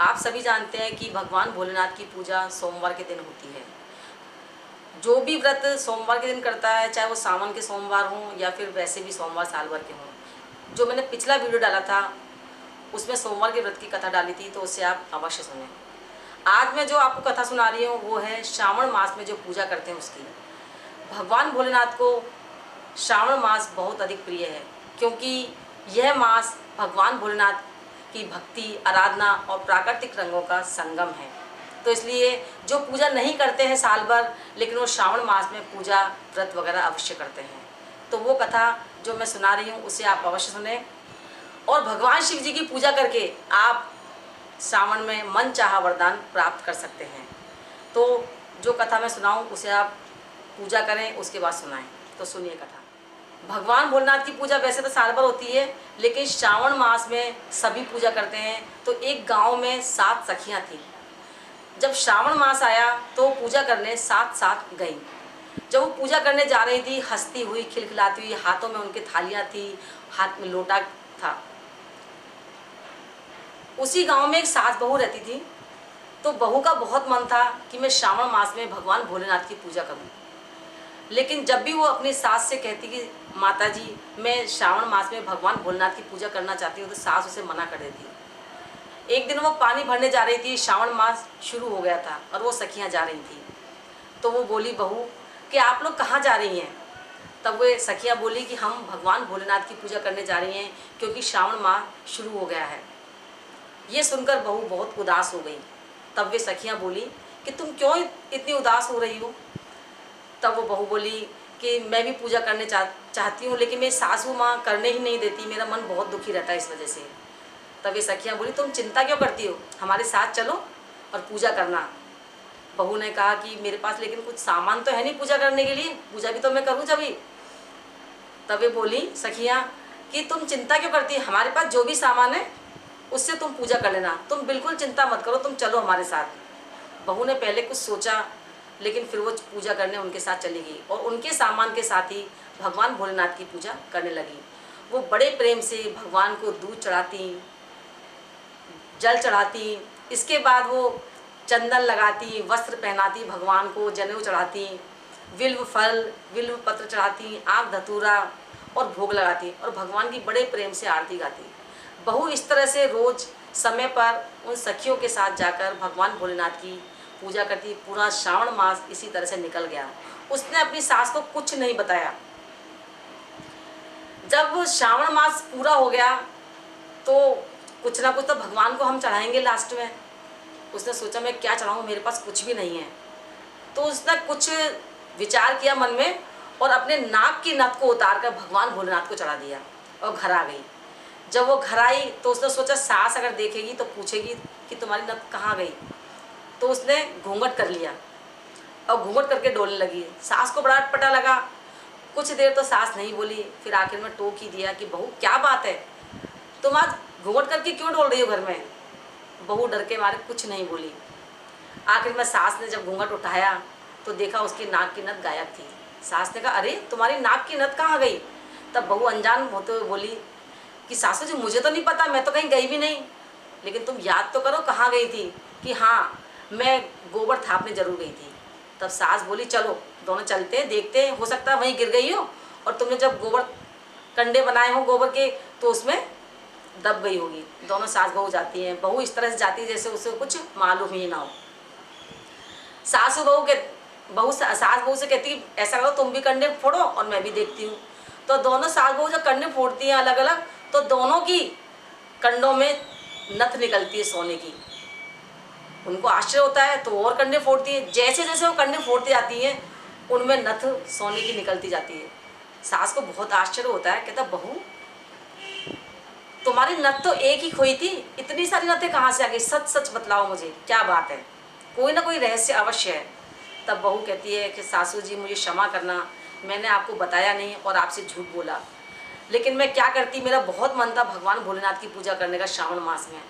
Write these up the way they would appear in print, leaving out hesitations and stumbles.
आप सभी जानते हैं कि भगवान भोलेनाथ की पूजा सोमवार के दिन होती है। जो भी व्रत सोमवार के दिन करता है, चाहे वो सावन के सोमवार हों या फिर वैसे भी सोमवार साल भर के हों। जो मैंने पिछला वीडियो डाला था उसमें सोमवार के व्रत की कथा डाली थी, तो उससे आप अवश्य सुनें। आज मैं जो आपको कथा सुना रही हूँ वो है श्रावण मास में जो पूजा करते हैं उसकी। भगवान भोलेनाथ को श्रावण मास बहुत अधिक प्रिय है, क्योंकि यह मास भगवान भोलेनाथ की भक्ति, आराधना और प्राकृतिक रंगों का संगम है। तो इसलिए जो पूजा नहीं करते हैं साल भर, लेकिन वो श्रावण मास में पूजा व्रत वगैरह अवश्य करते हैं। तो वो कथा जो मैं सुना रही हूँ उसे आप अवश्य सुने, और भगवान शिव जी की पूजा करके आप श्रावण में मन चाहा वरदान प्राप्त कर सकते हैं। तो जो कथा मैं सुनाऊँ उसे आप पूजा करें, उसके बाद सुनाएं। तो सुनिए कथा। भगवान भोलेनाथ की पूजा वैसे तो साल भर होती है, लेकिन श्रावण मास में सभी पूजा करते हैं। तो एक गांव में 7 सखियां थीं। जब श्रावण मास आया तो पूजा करने साथ साथ गईं। जब वो पूजा करने जा रही थी, हंसती हुई, खिलखिलाती हुई, हाथों में उनके थालियां थी, हाथ में लोटा था। उसी गांव में एक सास बहू रहती थी। तो बहू का बहुत मन था कि मैं श्रावण मास में भगवान भोलेनाथ की पूजा करूं। लेकिन जब भी वो अपनी सास से कहती कि माता जी मैं श्रावण मास में भगवान भोलेनाथ की पूजा करना चाहती हूँ, तो सास उसे मना कर देती। एक दिन वो पानी भरने जा रही थी, श्रावण मास शुरू हो गया था और वो सखियाँ जा रही थी। तो वो बोली बहू कि आप लोग कहाँ जा रही हैं? तब वे सखियाँ बोली कि हम भगवान भोलेनाथ की पूजा करने जा रही हैं, क्योंकि श्रावण मास शुरू हो गया है। ये सुनकर बहू बहुत उदास हो गई। तब वे सखियाँ बोली कि तुम क्यों इतनी उदास हो रही हो? तब वो बहू बोली कि मैं भी पूजा करने चाहती हूँ, लेकिन मेरी सासू माँ करने ही नहीं देती, मेरा मन बहुत दुखी रहता है इस वजह से। तब ये सखियाँ बोली तुम चिंता क्यों करती हो, हमारे साथ चलो और पूजा करना। बहू ने कहा कि मेरे पास लेकिन कुछ सामान तो है नहीं पूजा करने के लिए, पूजा भी तो मैं करूँ जभी। तब वे बोली सखियाँ कि तुम चिंता क्यों करती है, हमारे पास जो भी सामान है उससे तुम पूजा कर लेना, तुम बिल्कुल चिंता मत करो, तुम चलो हमारे साथ। बहू ने पहले कुछ सोचा, लेकिन फिर वो पूजा करने उनके साथ चली गई और उनके सामान के साथ ही भगवान भोलेनाथ की पूजा करने लगी। वो बड़े प्रेम से भगवान को दूध चढ़ाती, जल चढ़ाती, इसके बाद वो चंदन लगाती, वस्त्र पहनाती, भगवान को जनेऊ चढ़ाती, बिल्व फल, बिल्व पत्र चढ़ाती, आग धतूरा और भोग लगाती और भगवान की बड़े प्रेम से आरती गाती। बहू इस तरह से रोज समय पर उन सखियों के साथ जाकर भगवान भोलेनाथ की पूजा करती। पूरा श्रावण मास इसी तरह से निकल गया। उसने अपनी सास को कुछ नहीं बताया। जब श्रावण मास पूरा हो गया तो कुछ ना कुछ तो भगवान को हम चढ़ाएंगे लास्ट में। उसने सोचा मैं क्या चढ़ाऊँ, मेरे पास कुछ भी नहीं है। तो उसने कुछ विचार किया मन में और अपने नाक की नथ को उतार कर भगवान भोलेनाथ को चढ़ा दिया और घर आ गई। जब वो घर आई तो उसने सोचा सास अगर देखेगी तो पूछेगी कि तुम्हारी नथ कहाँ गई। तो उसने घूंघट कर लिया और घूंघट करके डोलने लगी। सास को बड़ा अटपटा लगा। कुछ देर तो सास नहीं बोली, फिर आखिर में टोक ही दिया कि बहू क्या बात है, तुम आज घूंघट करके क्यों डोल रही हो घर में? बहू डर के मारे कुछ नहीं बोली। आखिर में सास ने जब घूंघट उठाया तो देखा उसकी नाक की नथ गायब थी। सास ने कहा अरे तुम्हारी नाक की नथ कहाँ गई? तब बहू अनजान होते हुए बोली कि सासू जी मुझे तो नहीं पता, मैं तो कहीं गई भी नहीं, लेकिन तुम याद तो करो कहाँ गई थी। कि हाँ मैं गोबर थापने जरूर गई थी। तब सास बोली चलो दोनों चलते हैं, देखते हैं, हो सकता है वहीं गिर गई हो और तुमने जब गोबर कंडे बनाए हो गोबर के तो उसमें दब गई होगी। दोनों सास बहू जाती हैं। बहू इस तरह से जाती है जैसे उसे कुछ मालूम ही ना हो। सास बहू से कहती है ऐसा करो तुम भी कंडे फोड़ो और मैं भी देखती हूँ। तो दोनों सास बहू जब कंडे फोड़ती हैं अलग अलग, तो दोनों की कंडों में नथ निकलती है सोने की। उनको आश्चर्य होता है तो और कंडे फोड़ती है। जैसे जैसे वो कंडे फोड़ती जाती हैं उनमें नथ सोने की निकलती जाती है। सास को बहुत आश्चर्य होता है, कहता बहू तुम्हारी नथ तो एक ही खोई थी, इतनी सारी नथें कहाँ से आ गई? सच सच बतलाओ मुझे, क्या बात है, कोई ना कोई रहस्य अवश्य है। तब बहू कहती है कि सासू जी मुझे क्षमा करना, मैंने आपको बताया नहीं और आपसे झूठ बोला, लेकिन मैं क्या करती, मेरा बहुत मन था भगवान भोलेनाथ की पूजा करने का श्रावण मास में,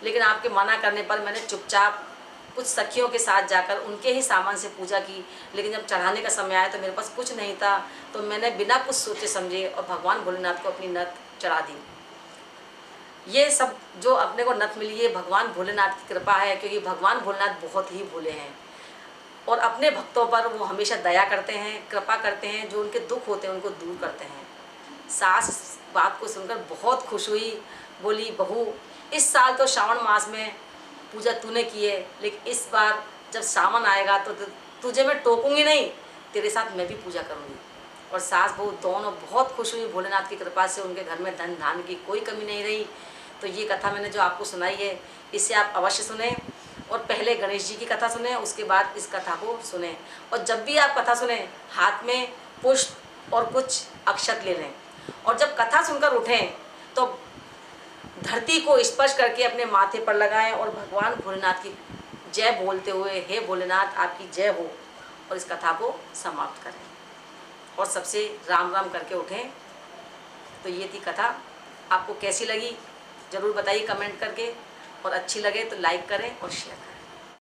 लेकिन आपके मना करने पर मैंने चुपचाप कुछ सखियों के साथ जाकर उनके ही सामान से पूजा की। लेकिन जब चढ़ाने का समय आया तो मेरे पास कुछ नहीं था, तो मैंने बिना कुछ सोचे समझे और भगवान भोलेनाथ को अपनी नथ चढ़ा दी। ये सब जो अपने को नत मिली है भगवान भोलेनाथ की कृपा है, क्योंकि भगवान भोलेनाथ बहुत ही भोले हैं और अपने भक्तों पर वो हमेशा दया करते हैं, कृपा करते हैं, जो उनके दुख होते हैं उनको दूर करते हैं। सास इस बात को सुनकर बहुत खुश हुई, बोली बहू इस साल तो श्रावण मास में पूजा तूने की है, लेकिन इस बार जब सावन आएगा तो तुझे मैं टोकूंगी नहीं, तेरे साथ मैं भी पूजा करूंगी। और सास बहू दोनों बहुत खुश हुई भोलेनाथ की कृपा से, उनके घर में धन धान्य की कोई कमी नहीं रही। तो ये कथा मैंने जो आपको सुनाई है इसे आप अवश्य सुने और पहले गणेश जी की कथा सुने, उसके बाद इस कथा को सुने। और जब भी आप कथा सुने हाथ में पुष्प और कुछ अक्षत ले लें और जब कथा सुनकर उठें तो धरती को स्पर्श करके अपने माथे पर लगाएं और भगवान भोलेनाथ की जय बोलते हुए हे भोलेनाथ आपकी जय हो, और इस कथा को समाप्त करें और सबसे राम राम करके उठें। तो ये थी कथा। आपको कैसी लगी ज़रूर बताइए कमेंट करके, और अच्छी लगे तो लाइक करें और शेयर करें।